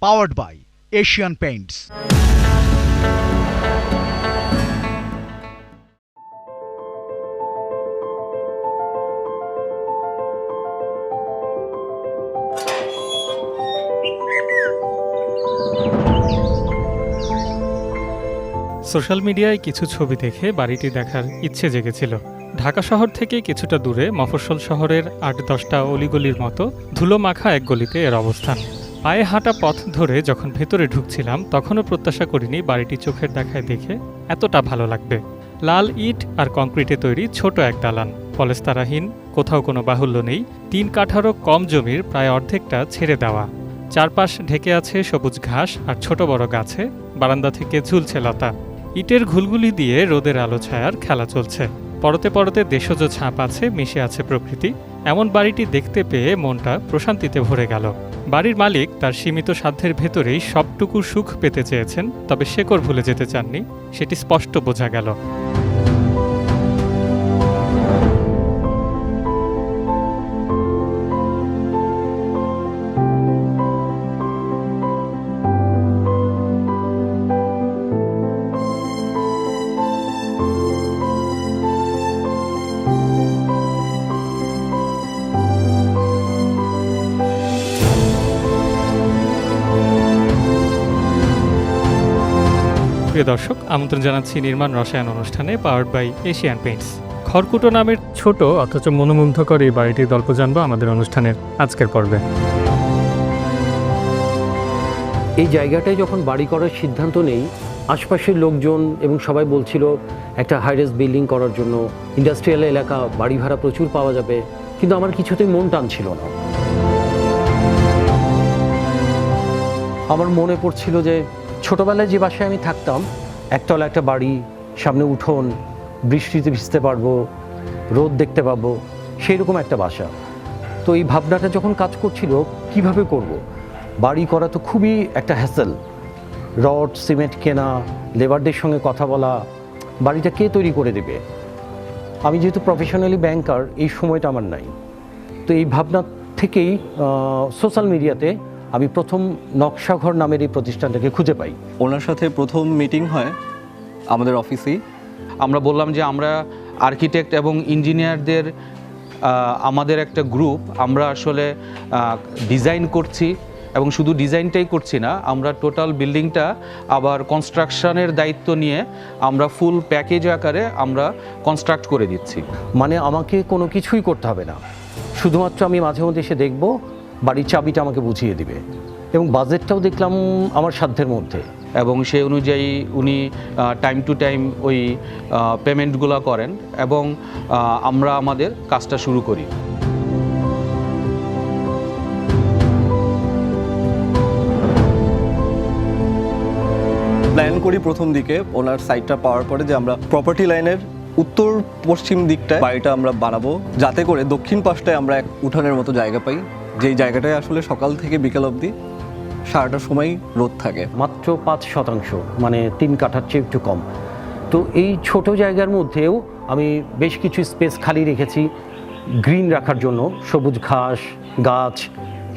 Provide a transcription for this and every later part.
powered by Asian Paints. Social মিডিয়ায় কিছু ছবি দেখে বাড়িটি দেখার ইচ্ছে জেগেছিল। ঢাকা শহর থেকে কিছুটা দূরে মফস্বল শহরের ৮-১০টা অলিগলির মতো ধুলো মাখা এক গলিতে এর অবস্থান। পায়ে হাঁটা পথ ধরে যখন ভেতরে ঢুকছিলাম তখনও প্রত্যাশা করিনি বাড়িটি চোখের দেখায় দেখে এতটা ভালো লাগবে। লাল ইট আর কংক্রিটে তৈরি ছোট এক দালান, পলেস্তারাহীন, কোথাও কোনো বাহুল্য নেই। ৩ কাঠারও কম জমির প্রায় অর্ধেকটা ছেড়ে দেওয়া। চারপাশ ঢেকে আছে সবুজ ঘাস আর ছোট বড় গাছে। বারান্দা থেকে ঝুলছে লতা। ইটের ঘুলগুলি দিয়ে রোদের আলো ছায়ার খেলা চলছে। পরতে পরতে দেশজ ছাপ আছে, মিশে আছে প্রকৃতি। এমন বাড়িটি দেখতে পেয়ে মনটা প্রশান্তিতে ভরে গেল। বাড়ির মালিক তার সীমিত সাধ্যের ভেতরেই সবটুকু সুখ পেতে চেয়েছেন, তবে শেকড় ভুলে যেতে চাননি, সেটি স্পষ্ট বোঝা গেল। প্রিয় দর্শক, আমন্ত্রণ জানাচ্ছি নির্মাণ রসায়ন অনুষ্ঠানে পাওয়ার্ড বাই এশিয়ান পেইন্টস। খড়কুটো নামের ছোট অথচ মনোমুগ্ধকর এই বাড়িটির গল্প জানবো আমাদের অনুষ্ঠানের আজকের পর্বে। এই জায়গাটায় যখন বাড়ি করার সিদ্ধান্ত নেই, আশপাশের লোকজন এবং সবাই বলছিল একটা হাইরাইজ বিল্ডিং করার জন্য, ইন্ডাস্ট্রিয়াল এলাকা, বাড়ি ভাড়া প্রচুর পাওয়া যাবে, কিন্তু আমার কিছুতেই মন টানছিল না। আমার মনে পড়ছিল যে ছোটবেলায় যে বাসায় আমি থাকতাম, একতলা একটা বাড়ি, সামনে উঠোন, বৃষ্টিতে ভিজতে পারবো, রোদ দেখতে পাবো, সেই রকম একটা বাসা। তো এই ভাবনাটা যখন কাজ করছিল কিভাবে করব, বাড়ি করা তো খুবই একটা হ্যাসেল, রড সিমেন্ট কেনা, লেবারদের সঙ্গে কথা বলা, বাড়িটা কে তৈরি করে দেবে। আমি যেহেতু প্রফেশনালি ব্যাংকার, এই সময়টা আমার নাই। তো এই ভাবনা থেকেই সোশ্যাল মিডিয়াতে আমি প্রথম নকশাঘর নামের এই প্রতিষ্ঠানটাকে খুঁজে পাই। ওনার সাথে প্রথম মিটিং হয় আমাদের অফিসেই। আমরা বললাম যে আমরা আর্কিটেক্ট এবং ইঞ্জিনিয়ারদের আমাদের একটা গ্রুপ, আমরা আসলে ডিজাইন করছি এবং শুধু ডিজাইনটাই করছি না, আমরা টোটাল বিল্ডিংটা আবার কনস্ট্রাকশনের দায়িত্ব নিয়ে আমরা ফুল প্যাকেজ আকারে আমরা কনস্ট্রাক্ট করে দিচ্ছি। মানে আমাকে কোনো কিছুই করতে হবে না, শুধুমাত্র আমি মাঝে মধ্যে এসে দেখবো, বাড়ির চাবিটা আমাকে বুঝিয়ে দিবে, এবং বাজেটটাও দেখলাম আমার সাধ্যের মধ্যে। এবং সেই অনুযায়ী উনি টাইম টু টাইম ওই পেমেন্টগুলো করেন এবং আমরা আমাদের কাজটা শুরু করি। প্ল্যান করি প্রথম দিকে ওনার সাইটটা পাওয়ার পরে যে আমরা প্রপার্টি লাইনের উত্তর পশ্চিম দিকটায় বাড়িটা আমরা বানাবো, যাতে করে দক্ষিণ পাশটায় আমরা এক উঠানের মতো জায়গা পাই, যেই জায়গাটায় আসলে সকাল থেকে বিকেল অবধি সারাটা সময় রোদ থাকে। মাত্র 5%, মানে 3 কাঠার চেয়ে একটু কম। তো এই ছোট জায়গার মধ্যেও আমি বেশ কিছু স্পেস খালি রেখেছি গ্রিন রাখার জন্য, সবুজ ঘাস, গাছ,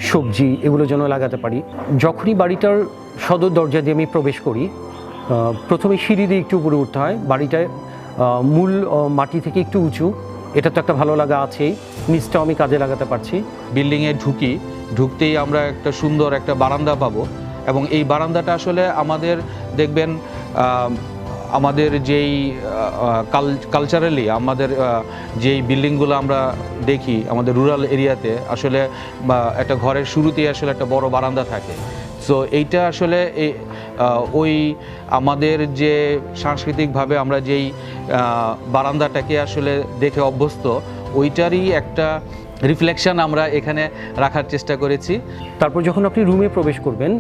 সবজি এগুলো যেন লাগাতে পারি। যখনই বাড়িটার সদর দরজা দিয়ে আমি প্রবেশ করি, প্রথমে সিঁড়ি দিয়ে একটু উপরে উঠতে হয়। বাড়িটায় মূল মাটি থেকে একটু উঁচু, এটা তো একটা ভালো লাগা আছেই, নিচটাও আমি কাজে লাগাতে পারছি। বিল্ডিংয়ে ঢুকতেই আমরা একটা সুন্দর একটা বারান্দা পাবো, এবং এই বারান্দাটা আসলে আমাদের দেখবেন আমাদের যেই কালচারালি আমাদের যেই বিল্ডিংগুলো আমরা দেখি আমাদের রুরাল এরিয়াতে, আসলে একটা ঘরের শুরুতেই আসলে একটা বড় বারান্দা থাকে। সো এইটা আসলে ওই আমাদের যে সাংস্কৃতিকভাবে আমরা যেই বারান্দাটাকে আসলে দেখে অভ্যস্ত, ওইটারই একটা রিফ্লেকশন আমরা এখানে রাখার চেষ্টা করেছি। তারপর যখন আপনি রুমে প্রবেশ করবেন,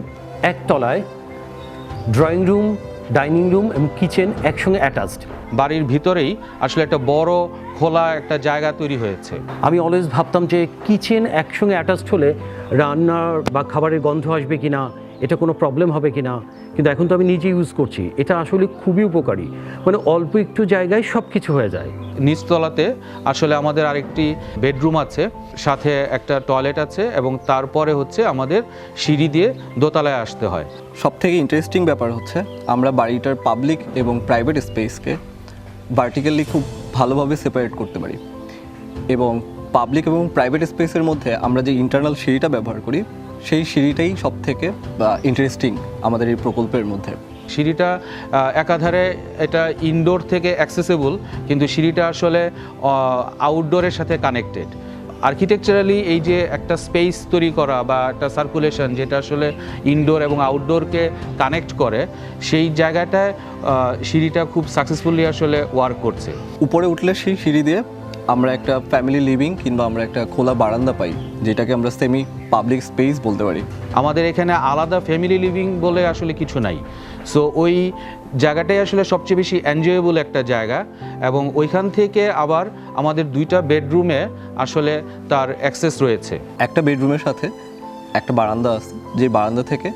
একতলায় ড্রয়িং রুম, ডাইনিং রুম এবং কিচেন একসঙ্গে অ্যাটাচড। বাড়ির ভিতরেই আসলে একটা বড় খোলা একটা জায়গা তৈরি হয়েছে। আমি অলওয়েজ ভাবতাম যে কিচেন একসঙ্গে অ্যাটাচড হলে রান্নার বা খাবারের গন্ধ আসবে কিনা, এটা কোনো প্রবলেম হবে কি না, কিন্তু এখন তো আমি নিজে ইউজ করছি। এটা আসলে খুবই উপকারী, মানে অল্প একটু জায়গায় সব কিছু হয়ে যায়। নিচতলাতে আসলে আমাদের আরেকটি বেডরুম আছে, সাথে একটা টয়লেট আছে, এবং তারপরে হচ্ছে আমাদের সিঁড়ি দিয়ে দোতলায় আসতে হয়। সবথেকে ইন্টারেস্টিং ব্যাপার হচ্ছে আমরা বাড়িটার পাবলিক এবং প্রাইভেট স্পেসকে ভার্টিক্যালি খুব ভালোভাবে সেপারেট করতে পারি, এবং পাবলিক এবং প্রাইভেট স্পেসের মধ্যে আমরা যে ইন্টারনাল সিঁড়িটা ব্যবহার করি সেই সিঁড়িটাই সবথেকে ইন্টারেস্টিং আমাদের এই প্রকল্পের মধ্যে। সিঁড়িটা একাধারে এটা ইনডোর থেকে অ্যাক্সেসেবল, কিন্তু সিঁড়িটা আসলে আউটডোরের সাথে কানেক্টেড। আর্কিটেকচারালি এই যে একটা স্পেস তৈরি করা বা একটা সার্কুলেশন যেটা আসলে ইনডোর এবং আউটডোরকে কানেক্ট করে, সেই জায়গাটায় সিঁড়িটা খুব সাকসেসফুলি আসলে ওয়ার্ক করছে। উপরে উঠলে সেই সিঁড়ি দিয়ে আমরা একটা ফ্যামিলি লিভিং কিংবা আমরা একটা খোলা বারান্দা পাই, যেটাকে আমরা সেমি পাবলিক স্পেস বলতে পারি। আমাদের এখানে আলাদা ফ্যামিলি লিভিং বলে আসলে কিছু নাই, সো ওই জায়গাটাই আসলে সবচেয়ে বেশি এনজয়েবল একটা জায়গা, এবং ওইখান থেকে আবার আমাদের 2টা বেডরুমে আসলে তার অ্যাক্সেস রয়েছে। একটা বেডরুমের সাথে একটা বারান্দা আছে, যে বারান্দা থেকে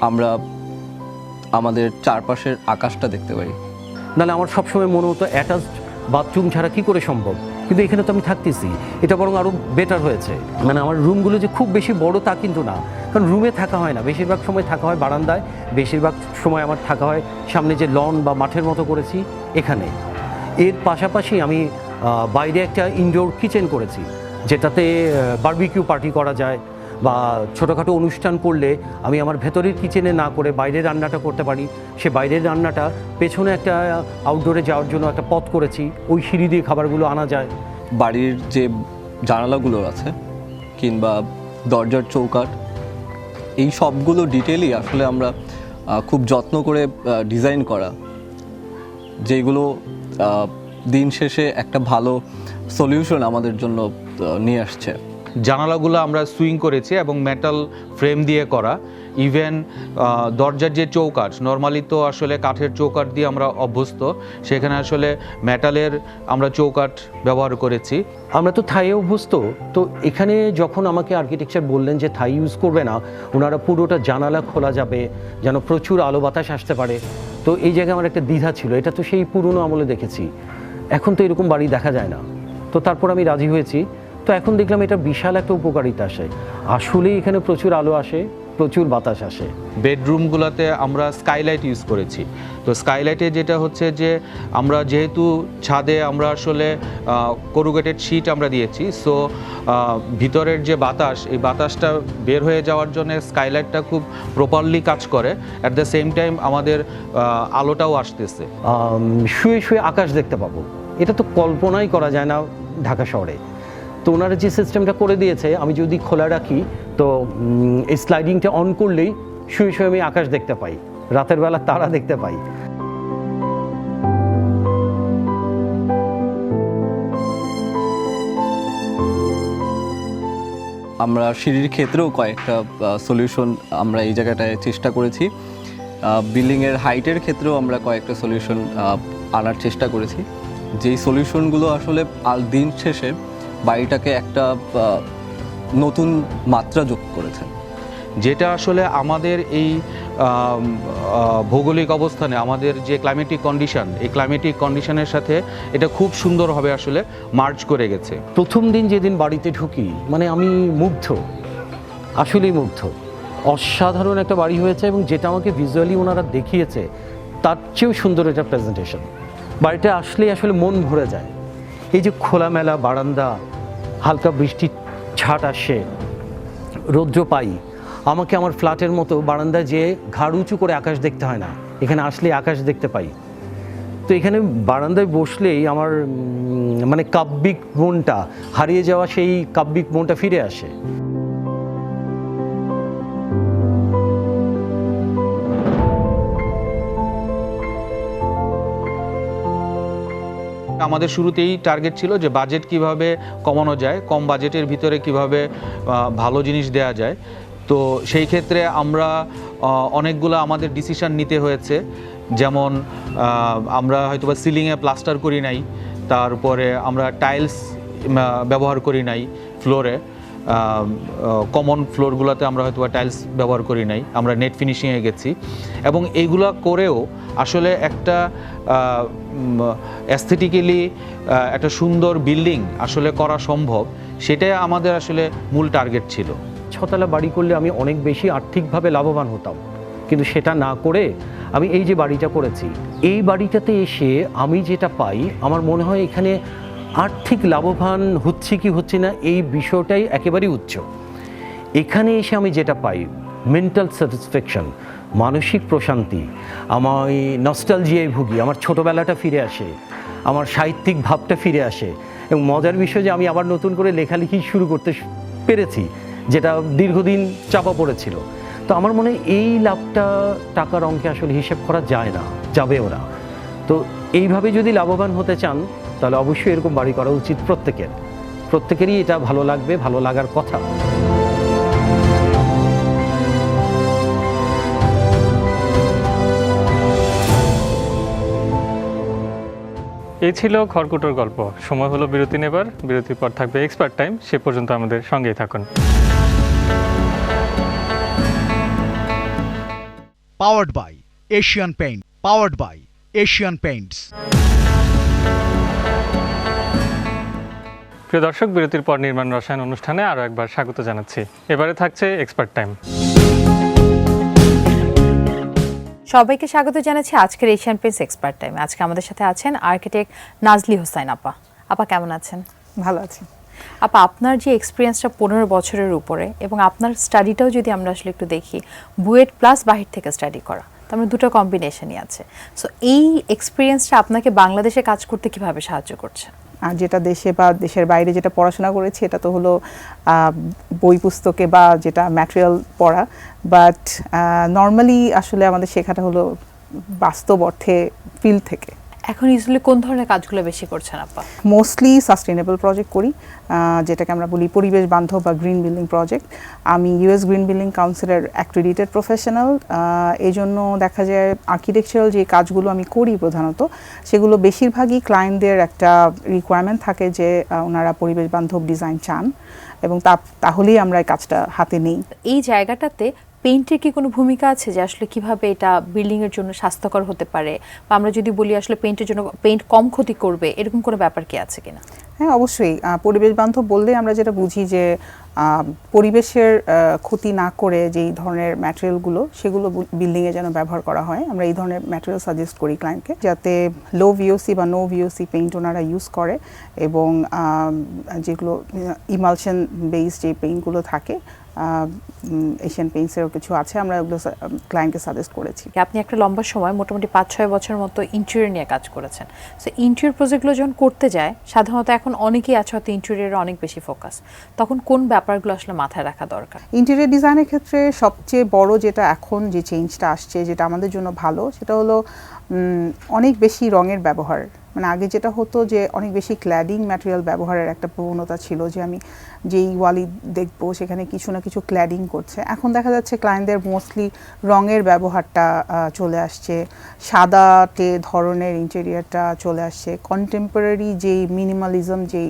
আমরা আমাদের চারপাশের আকাশটা দেখতে পারি। নাহলে আমার সবসময় মনে হতো অ্যাটাচড বাথরুম ছাড়া কী করে সম্ভব, কিন্তু এখানে তো আমি থাকতেছি, এটা বরং আরও বেটার হয়েছে। মানে আমার রুমগুলো যে খুব বেশি বড় তা কিন্তু না, কারণ রুমে থাকা হয় না, বেশিরভাগ সময় থাকা হয় বারান্দায়, বেশিরভাগ সময় আমার থাকা হয় সামনে যে লন বা মাঠের মতো করেছি এখানে। এর পাশাপাশি আমি বাইরে একটা ইনডোর কিচেন করেছি, যেটাতে বারবিকিউ পার্টি করা যায়, বা ছোটোখাটো অনুষ্ঠান করলে আমি আমার ভেতরের কিচেনে না করে বাইরের রান্নাটা করতে পারি। সে বাইরের রান্নাটা পেছনে একটা আউটডোরে যাওয়ার জন্য একটা পথ করেছি, ওই সিঁড়ি দিয়ে খাবারগুলো আনা যায়। বাড়ির যে জানালাগুলো আছে কিংবা দরজার চৌকাঠ, এই সবগুলো ডিটেলই আসলে আমরা খুব যত্ন করে ডিজাইন করা, যেগুলো দিন শেষে একটা ভালো সলিউশন আমাদের জন্য নিয়ে আসছে। জানালাগুলো আমরা সুইং করেছি এবং মেটাল ফ্রেম দিয়ে করা। ইভেন দরজার যে চৌকাঠ, নর্মালি তো আসলে কাঠের চৌকাঠ দিয়ে আমরা অভ্যস্ত, সেখানে আসলে মেটালের আমরা চৌকাঠ ব্যবহার করেছি। আমরা তো থাইয়ে অভ্যস্ত, তো এখানে যখন আমাকে আর্কিটেকচার বললেন যে থাই ইউজ করবে না, ওনারা পুরোটা জানালা খোলা যাবে যেন প্রচুর আলো বাতাস আসতে পারে, তো এই জায়গায় আমার একটা দ্বিধা ছিল। এটা তো সেই পুরনো আমলে দেখেছি, এখন তো এরকম বাড়ি দেখা যায় না, তো তারপর আমি রাজি হয়েছি। তো এখন দেখলাম এটা বিশাল একটা উপকারিতা আসে, আসলেই এখানে প্রচুর আলো আসে, প্রচুর বাতাস আসে। বেডরুমগুলোতে আমরা স্কাইলাইট ইউজ করেছি। তো স্কাইলাইটে যেটা হচ্ছে যে আমরা যেহেতু ছাদে আমরা আসলে করুগেটেড শীট আমরা দিয়েছি, সো ভিতরের যে বাতাস, এই বাতাসটা বের হয়ে যাওয়ার জন্য স্কাইলাইটটা খুব প্রপারলি কাজ করে। অ্যাট দ্য সেম টাইম আমাদের আলোটাও আসতেছে। শুয়ে শুয়ে আকাশ দেখতে পাবো, এটা তো কল্পনাই করা যায় না ঢাকা শহরে। তো ওনারা যে সিস্টেমটা করে দিয়েছে, আমি যদি খোলা রাখি তো এই স্লাইডিংটা অন করলেই শুয়ে শুয়ে আমি আকাশ দেখতে পাই, রাতের বেলা তারা দেখতে পাই। আমরা সিঁড়ির ক্ষেত্রেও কয়েকটা সলিউশন আমরা এই জায়গাটায় চেষ্টা করেছি। বিল্ডিংয়ের হাইটের ক্ষেত্রেও আমরা কয়েকটা সলিউশন আনার চেষ্টা করেছি, যেই সলিউশনগুলো আসলে দিন শেষে বাড়িটাকে একটা নতুন মাত্রা যোগ করেছে, যেটা আসলে আমাদের এই ভৌগোলিক অবস্থানে আমাদের যে ক্লাইমেটিক কন্ডিশন, এই ক্লাইমেটিক কন্ডিশনের সাথে এটা খুব সুন্দরভাবে আসলে মার্চ করে গেছে। প্রথম দিন যেদিন বাড়িতে ঢুকি, মানে আমি মুগ্ধ, আসলেই মুগ্ধ। অসাধারণ একটা বাড়ি হয়েছে, এবং যেটা আমাকে ভিজুয়ালি ওনারা দেখিয়েছে তার চেয়েও সুন্দর এটা প্রেজেন্টেশন। বাড়িটা আসলেই আসলে মন ভরে যায়। এই যে খোলামেলা বারান্দা, হালকা বৃষ্টির ছাট আসে, রৌদ্র পাই, আমাকে আমার ফ্ল্যাটের মতো বারান্দায় যেয়ে ঘাড় উঁচু করে আকাশ দেখতে হয় না, এখানে আসলে আকাশ দেখতে পাই। তো এখানে বারান্দায় বসলেই আমার মানে কাব্যিক মনটা, হারিয়ে যাওয়া সেই কাব্যিক মনটা ফিরে আসে। আমাদের শুরুতেই টার্গেট ছিল যে বাজেট কিভাবে কমানো যায়, কম বাজেটের ভিতরে কিভাবে ভালো জিনিস দেয়া যায়। তো সেই ক্ষেত্রে আমরা অনেকগুলো আমাদের ডিসিশন নিতে হয়েছে, যেমন আমরা হয়তোবা সিলিংয়ে প্লাস্টার করি নাই, তারপরে আমরা টাইলস ব্যবহার করি নাই ফ্লোরে, কমন ফ্লোরগুলোতে আমরা হয়তো টাইলস ব্যবহার করি নাই, আমরা নেট ফিনিশিংয়ে গেছি। এবং এইগুলা করেও আসলে একটা অ্যাস্থেটিক্যালি একটা সুন্দর বিল্ডিং আসলে করা সম্ভব, সেটাই আমাদের আসলে মূল টার্গেট ছিল। 6 তলা বাড়ি করলে আমি অনেক বেশি আর্থিকভাবে লাভবান হতাম, কিন্তু সেটা না করে আমি এই যে বাড়িটা করেছি, এই বাড়িটাতে এসে আমি যেটা পাই, আমার মনে হয় এখানে আর্থিক লাভবান হচ্ছে কি হচ্ছে না এই বিষয়টাই একেবারেই উচ্চ। এখানে এসে আমি যেটা পাই, মেন্টাল স্যাটিসফ্যাকশন, মানসিক প্রশান্তি, আমি নস্টালজিয়ায় ভুগি, আমার ছোটোবেলাটা ফিরে আসে, আমার সাহিত্যিক ভাবটা ফিরে আসে। এবং মজার বিষয় যে আমি আবার নতুন করে লেখালেখি শুরু করতে পেরেছি, যেটা দীর্ঘদিন চাপা পড়েছিল। তো আমার মনে হয় এই লাভটা টাকার অঙ্কে আসলে হিসেব করা যায় না, যাবেও না। তো এইভাবে যদি লাভবান হতে চান তাহলে অবশ্যই এরকম বাড়ি করা উচিত প্রত্যেকেরই এটা ভালো লাগবে, ভালো লাগার কথা। এই ছিল খড়কুটোর গল্প। সময় হলো বিরতি নেবার, বিরতির পর থাকবে এক্সপার্ট টাইম। সে পর্যন্ত আমাদের সঙ্গেই থাকুন। Powered by Asian Paint. Powered by Asian Paints. প্রিয় দর্শক, বিরতির পর নির্মাণ রসায়ন অনুষ্ঠানে আরও একবার স্বাগত জানাচ্ছি। এবারে থাকছে এক্সপার্ট টাইম। সবাইকে স্বাগত জানাচ্ছি আজকের এশিয়ান পেইন্টস এক্সপার্ট টাইমে। আজকে আমাদের সাথে আছেন আর্কিটেক্ট নাজলি হোসাইন আপা। আপা কেমন আছেন? ভালো আছি। আপা, আপনার যে এক্সপিরিয়েন্সটা 15 বছরের উপরে, এবং আপনার স্টাডিটাও যদি আমরা আসলে একটু দেখি, বুয়েট প্লাস বাহির থেকে স্টাডি করা, তার মানে দুটো কম্বিনেশনই আছে। সো এই এক্সপিরিয়েন্সটা আপনাকে বাংলাদেশে কাজ করতে কিভাবে সাহায্য করছে? আর যেটা দেশে বা দেশের বাইরে যেটা পড়াশোনা করেছি, এটা তো হলো বই পুস্তকে বা যেটা ম্যাটেরিয়াল পড়া, বাট নর্মালি আসলে আমাদের শেখাটা হলো বাস্তব অর্থে ফিল্ড থেকে। এখন ইউজুয়ালি কোন ধরনের কাজগুলো বেশি করছেন আপা? মোস্টলি সাস্টেনেবল প্রজেক্ট করি, যেটাকে আমরা বলি পরিবেশ বান্ধব বা গ্রিন বিল্ডিং প্রজেক্ট। আমি ইউএস গ্রিন বিল্ডিং কাউন্সিলের অ্যাক্রেডিটেড প্রফেশনাল। এই জন্য দেখা যায় আর্কিটেকচারাল যে কাজগুলো আমি করি প্রধানত, সেগুলো বেশিরভাগই ক্লায়েন্টদের একটা রিকোয়ারমেন্ট থাকে যে ওনারা পরিবেশ বান্ধব ডিজাইন চান, এবং তাহলেই আমরা এই কাজটা হাতে নেই। এই জায়গাটাতে পেইন্টের কি কোনো ভূমিকা আছে, যে আসলে কিভাবে এটা বিল্ডিংয়ের জন্য স্বাস্থ্যকর হতে পারে, বা আমরা যদি বলি আসলে পেইন্টের জন্য পেইন্ট কম ক্ষতি করবে, এরকম কোনো ব্যাপার কি আছে কিনা? হ্যাঁ, অবশ্যই। পরিবেশ বান্ধব বললে আমরা যেটা বুঝি যে পরিবেশের ক্ষতি না করে যেই ধরনের ম্যাটেরিয়ালগুলো, সেগুলো বিল্ডিংয়ে যেন ব্যবহার করা হয়। আমরা এই ধরনের ম্যাটেরিয়াল সাজেস্ট করি ক্লায়েন্টকে, যাতে লো ভিওসি বা নো ভিওসি পেইন্ট ওনারা ইউজ করে, এবং যেগুলো ইমালশন বেস যে পেইন্টগুলো থাকে, এশিয়ান পেইন্টসেরও কিছু আছে, আমরা ওগুলো ক্লায়েন্টকে সাজেস্ট করেছি। আপনি একটা লম্বা সময় মোটামুটি 5-6 বছর মতো ইন্টেরিয়র নিয়ে কাজ করেছেন। সো ইন্টেরিয়র প্রজেক্টগুলো যখন করতে যায়, সাধারণত এখন অনেকেই আছে হয়তো ইন্টেরিয়রে অনেক বেশি ফোকাস, তখন কোন ব্যাপারগুলো আসলে মাথায় রাখা দরকার? ইন্টেরিয়র ডিজাইনের ক্ষেত্রে সবচেয়ে বড় যেটা এখন যে চেঞ্জটা আসছে, যেটা আমাদের জন্য ভালো, সেটা হলো অনেক বেশি রঙের ব্যবহার। মানে আগে যেটা হতো যে অনেক বেশি ক্ল্যাডিং ম্যাটেরিয়াল ব্যবহারের একটা প্রবণতা ছিল, যে আমি যেই ওয়ালি দেখবো সেখানে কিছু না কিছু ক্ল্যাডিং করছে। এখন দেখা যাচ্ছে ক্লায়েন্টদের মোস্টলি রঙের ব্যবহারটা চলে আসছে, সাদাটে ধরনের ইন্টেরিয়রটা চলে আসছে, কন্টেম্পোরারি যেই মিনিমালিজম যেই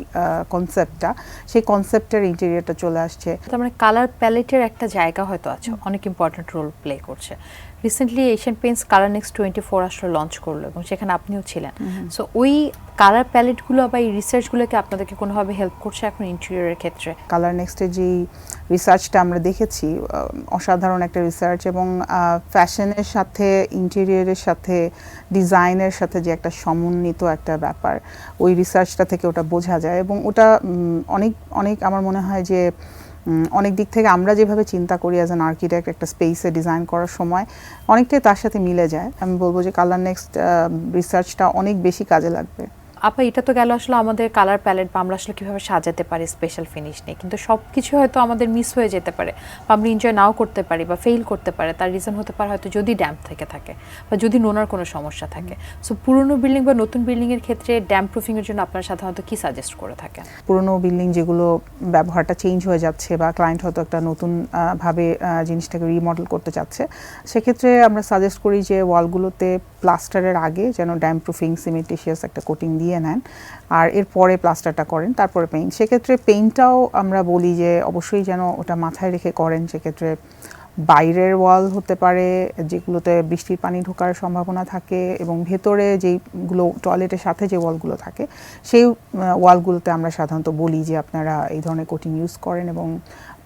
কনসেপ্টটা, সেই কনসেপ্টের ইন্টেরিয়রটা চলে আসছে। তার মানে কালার প্যালেটের একটা জায়গা হয়তো আছে, অনেক ইম্পর্ট্যান্ট রোল প্লে করছে। Recently Asian Paints colour next 24 আসলে লঞ্চ করলো, এবং সেখানে আপনিও ছিলেন। সো ওই কালার প্যালেটগুলো বা এই রিসার্চগুলোকে আপনাদেরকে কোনোভাবে হেল্প করছে এখন ইন্টেরিয়রের ক্ষেত্রে? কালার নেক্সটের যেই রিসার্চটা আমরা দেখেছি, অসাধারণ একটা রিসার্চ, এবং ফ্যাশনের সাথে ইন্টেরিয়রের সাথে ডিজাইনের সাথে যে একটা সমন্বিত একটা ব্যাপার, ওই রিসার্চটা থেকে ওটা বোঝা যায়। এবং ওটা অনেক আমার মনে হয় যে অনেক দিক থেকে আমরা যেভাবে চিন্তা করি অ্যাজ অ্যান আর্কিটেক্ট একটা স্পেসে ডিজাইন করার সময়, অনেকটাই তার সাথে মিলে যায়। আমি বলবো যে কালার নেক্সট রিসার্চটা অনেক বেশি কাজে লাগবে। আপা, এটা তো গেল আসলে আমাদের কালার প্যালেট, বা আমরা আসলে কীভাবে সাজাতে পারি স্পেশাল ফিনিশ নিয়ে, কিন্তু সব কিছু হয়তো আমাদের মিস হয়ে যেতে পারে, বা আমরা এনজয় নাও করতে পারি, বা ফেল করতে পারে। তার রিজন হতে পারে হয়তো যদি ড্যাম্প থেকে থাকে, বা যদি নোনার কোনো সমস্যা থাকে। সো পুরনো বিল্ডিং বা নতুন বিল্ডিংয়ের ক্ষেত্রে ড্যাম্প প্রুফিংয়ের জন্য আপনারা সাধারণত কী সাজেস্ট করে থাকেন? পুরনো বিল্ডিং যেগুলো ব্যবহারটা চেঞ্জ হয়ে যাচ্ছে, বা ক্লায়েন্ট হয়তো একটা নতুন ভাবে জিনিসটাকে রিমডেল করতে চাচ্ছে, সেক্ষেত্রে আমরা সাজেস্ট করি যে ওয়ালগুলোতে প্লাস্টারের আগে যেন ড্যাম্প প্রুফিং সিমেন্টিশিয়াস একটা কোটিং দিয়ে লাগিয়ে নেন আর এরপরে প্লাস্টারটা করেন, তারপরে পেইন্ট। সেক্ষেত্রে পেইন্টটাও আমরা বলি যে অবশ্যই যেন ওটা মাথায় রেখে করেন। সেক্ষেত্রে বাইরের ওয়াল হতে পারে যেগুলোতে বৃষ্টির পানি ঢোকার সম্ভাবনা থাকে, এবং ভেতরে যেইগুলো টয়লেটের সাথে যে ওয়ালগুলো থাকে সেই ওয়ালগুলোতে আমরা সাধারণত বলি যে আপনারা এই ধরনের কোটিং ইউজ করেন এবং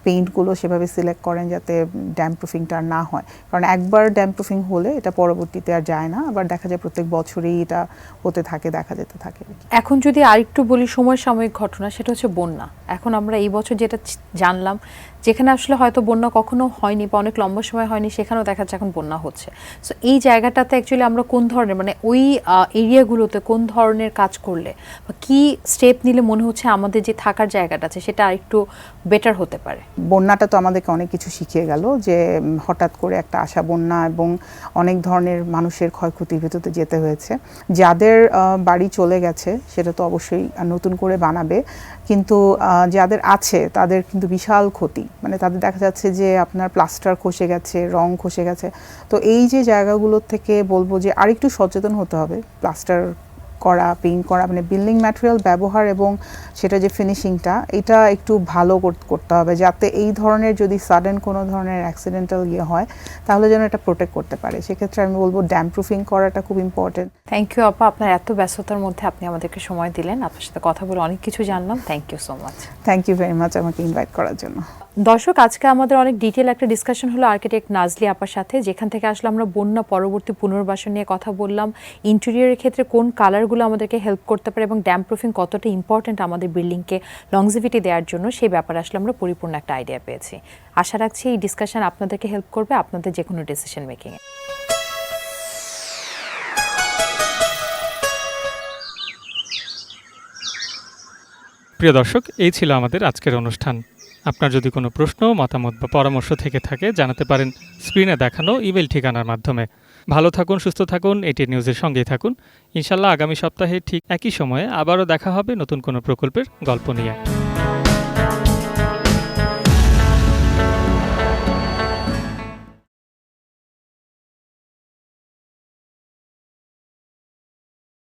পেইন্টগুলো সেভাবে সিলেক্ট করেন যাতে ড্যাম্প প্রুফিংটা না হয়। কারণ একবার ড্যাম্প প্রুফিং হলে এটা পরবর্তীতে আর যায় না, আবার দেখা যায় প্রত্যেক বছরেই এটা হতে থাকে, দেখা যেতে থাকে। এখন যদি আরেকটু বলি সমসাময়িক ঘটনা, সেটা হচ্ছে বন্যা। এখন আমরা এই বছর যেটা জানলাম, যেখানে আসলে হয়তো বন্যা কখনো হয়নি বা অনেক লম্বা সময় হয়নি, সেখানেও দেখা যাচ্ছে এখন বন্যা হচ্ছে। সো এই জায়গাটাতে অ্যাকচুয়ালি আমরা কোন ধরনের, মানে ওই এরিয়াগুলোতে কোন ধরনের কাজ করলে বা কি স্টেপ নিলে মনে হচ্ছে আমাদের যে থাকার জায়গাটা আছে সেটা আরেকটু বেটার হতে পারে? বন্যাটা তো আমাদেরকে অনেক কিছু শিখিয়ে গেল, যে হঠাৎ করে একটা আসা বন্যা এবং অনেক ধরনের মানুষের ক্ষয়ক্ষতির ভিতরে যেতে হয়েছে। যাদের বাড়ি চলে গেছে সেটা তো অবশ্যই নতুন করে বানাবে, কিন্তু যাদের আছে তাদের কিন্তু বিশাল ক্ষতি। মানে তাদের দেখা যাচ্ছে যে আপনার প্লাস্টার খসে গেছে, রং খসে গেছে। তো এই যে জায়গাগুলোর থেকে বলবো যে আরেকটু সচেতন হতে হবে। প্লাস্টার করা, পেইন্ট করা, মানে বিল্ডিং ম্যাটেরিয়াল ব্যবহার এবং সেটা যে ফিনিশিংটা, এটা একটু ভালো করতে হবে, যাতে এই ধরনের যদি সাডেন কোনো ধরনের অ্যাক্সিডেন্টাল হয় তাহলে যেন এটা প্রোটেক্ট করতে পারে। সেক্ষেত্রে আমি বলবো ড্যাম্প প্রুফিং করাটা খুব ইম্পর্টেন্ট। থ্যাংক ইউ আপা, আপনার এত ব্যস্ততার মধ্যে আপনি আমাদেরকে সময় দিলেন, আপনার সাথে কথা বলে অনেক কিছু জানলাম। Thank you so much. Thank you very much আমাকে ইনভাইট করার জন্য। দর্শক, আজকে আমাদের অনেক ডিটেল একটা ডিসকাশন হলো আর্কিটেক্ট নাজলি আপার সাথে, যেখান থেকে আসলে আমরা বন্যা পরবর্তী পুনর্বাসন নিয়ে কথা বললাম, ইন্টেরিয়রের ক্ষেত্রে কোন কালারগুলো আমাদেরকে হেল্প করতে পারে এবং ড্যাম্প প্রুফিং কতটা ইম্পর্টেন্ট আমাদের বিল্ডিংকে লংজিভিটি দেওয়ার জন্য, সেই ব্যাপারে আসলে আমরা পরিপূর্ণ একটা আইডিয়া পেয়েছি। আশা রাখছি এই ডিসকাশন আপনাদেরকে হেল্প করবে আপনাদের যে কোনো ডিসিশন মেকিংয়ে। প্রিয় দর্শক, এই ছিল আমাদের আজকের অনুষ্ঠান। আপনার যদি কোনো প্রশ্ন, মতামত বা পরামর্শ থেকে থাকে জানাতে পারেন স্ক্রিনে দেখানো ইমেল ঠিকানার মাধ্যমে। ভালো থাকুন, সুস্থ থাকুন, এটি নিউজের সঙ্গেই থাকুন। ইনশাল্লাহ আগামী সপ্তাহে ঠিক একই সময়ে আবারও দেখা হবে নতুন কোনো প্রকল্পের গল্প নিয়ে।